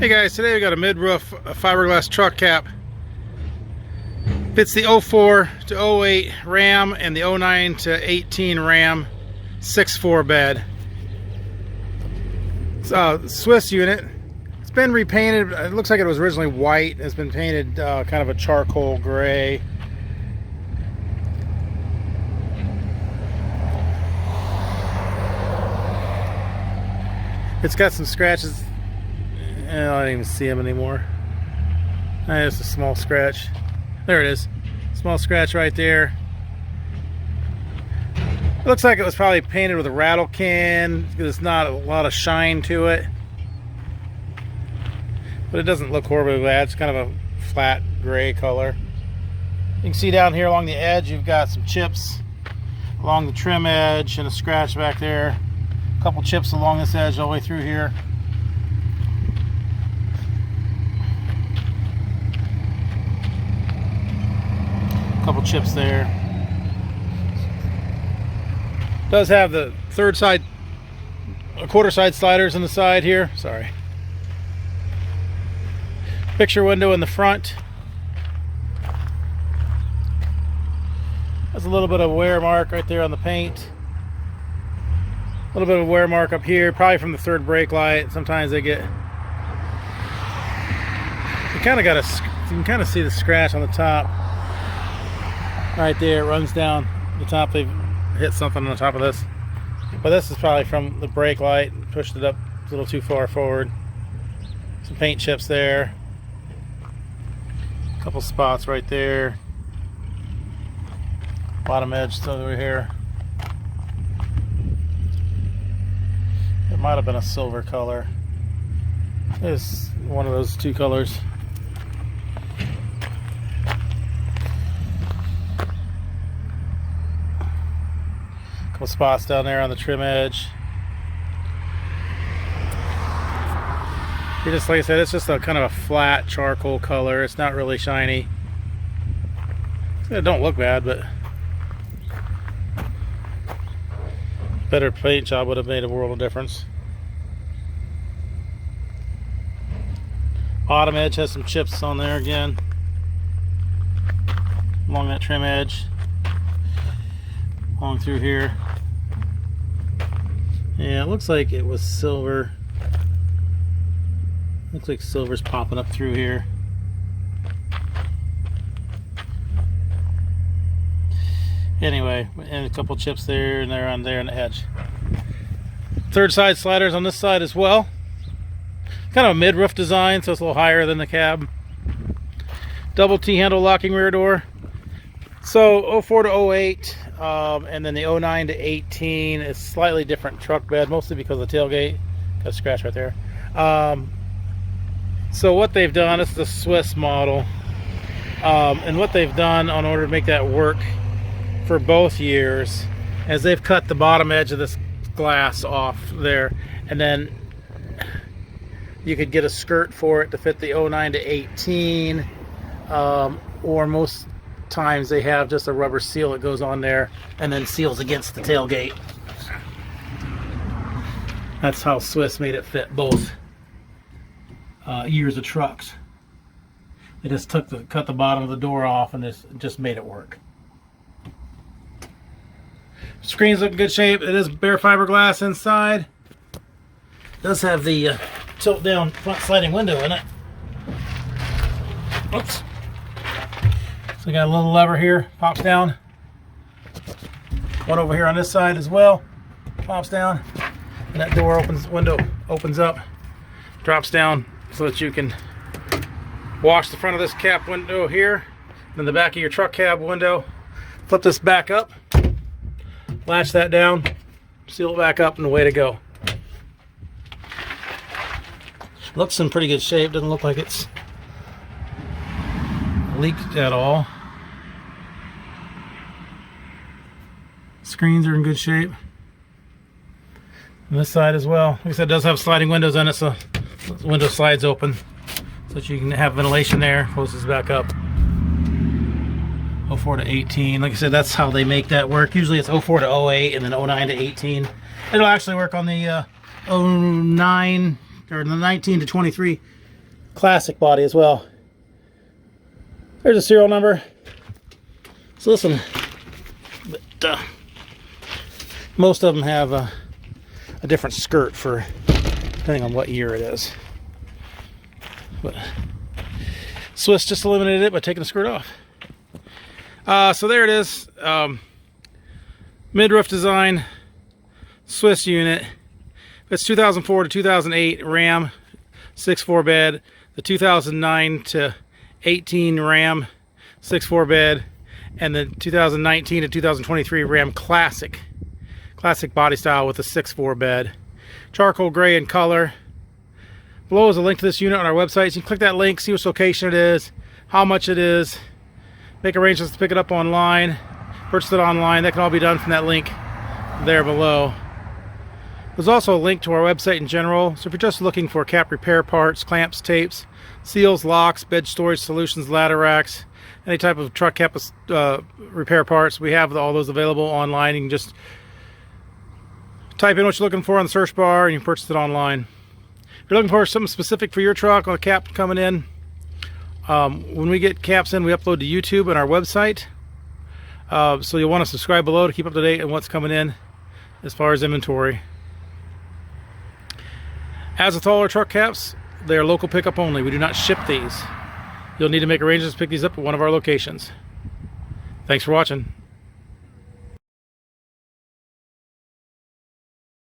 Hey guys, today we got a mid-roof fiberglass truck cap. Fits the 04 to 08 Ram and the 09 to 18 Ram 6.4 bed. It's a Swiss unit. It's been repainted. It looks like it was originally white. It's been painted kind of a charcoal gray. It's got some scratches. I don't even see them anymore. It's a small scratch. There it is. Small scratch right there. It looks like it was probably painted with a rattle can. There's not a lot of shine to it. But it doesn't look horribly bad. It's kind of a flat gray color. You can see down here along the edge you've got some chips along the trim edge and a scratch back there. A couple chips along this edge all the way through here. Couple chips there. Does have the quarter side sliders on the side here. Sorry. Picture window in the front. There's a little bit of wear mark right there on the paint. A little bit of wear mark up here, probably from the third brake light. Sometimes they get. You can kind of see the scratch on the top. Right there, it runs down the top. They've hit something on the top of this, but this is probably from the brake light. Pushed it up a little too far forward. Some paint chips there. A couple spots right there. Bottom edge still over here. It might have been a silver color. It's one of those two colors. Couple spots down there on the trim edge. Just like I said, it's just a kind of a flat charcoal color. It's not really shiny. It don't look bad, but better paint job would have made a world of difference. Bottom edge has some chips on there again along that trim edge. Along through here. Yeah, it looks like it was silver. Looks like silver's popping up through here. Anyway, and a couple chips there and there on there on the edge. Third side sliders on this side as well. Kind of a mid-roof design, so it's a little higher than the cab. Double T-handle locking rear door. So 04 to 08, and then the 09 to 18 is slightly different truck bed, mostly because of the tailgate. Got a scratch right there. So what they've done, this is a Swiss model, and what they've done in order to make that work for both years is they've cut the bottom edge of this glass off there, and then you could get a skirt for it to fit the 09 to 18, or most times they have just a rubber seal that goes on there and then seals against the tailgate. That's how Swiss made it fit both years of trucks. They just cut the bottom of the door off and just made it work. Screen's look in good shape. It is bare fiberglass inside. It does have the tilt down front sliding window in it. Oops. So we got a little lever here, pops down. One over here on this side as well, pops down. And that door window opens up, drops down so that you can wash the front of this cap window here, then the back of your truck cab window. Flip this back up, latch that down, seal it back up, and away to go. Looks in pretty good shape, doesn't look like it's leaked at all. Screens are in good shape. And this side as well. Like I said, it does have sliding windows in it, so the window slides open so that you can have ventilation there. Closes back up. 04 to 18. Like I said, that's how they make that work. Usually it's 04 to 08 and then 09 to 18. It'll actually work on the 09 or the 19 to 23 classic body as well. There's a serial number. So listen, but, most of them have a different skirt for depending on what year it is. But Swiss just eliminated it by taking the skirt off. So there it is. Mid-roof design, Swiss unit. It's 2004 to 2008 Ram 6.4 bed. The 2009 to 18 Ram 6.4 bed. And the 2019 to 2023 Ram Classic body style with a 6.4 bed. Charcoal gray in color. Below is a link to this unit on our website. So you can click that link, see which location it is, how much it is, make arrangements to pick it up online, purchase it online. That can all be done from that link there below. There's also a link to our website in general. So if you're just looking for cap repair parts, clamps, tapes, seals, locks, bed storage solutions, ladder racks, any type of truck cap repair parts, we have all those available online. You can just type in what you're looking for on the search bar and you can purchase it online. If you're looking for something specific for your truck on a cap coming in, when we get caps in, we upload to YouTube and our website. So you'll want to subscribe below to keep up to date on what's coming in as far as inventory. As with all our truck caps, they are local pickup only. We do not ship these. You'll need to make arrangements to pick these up at one of our locations. Thanks for watching.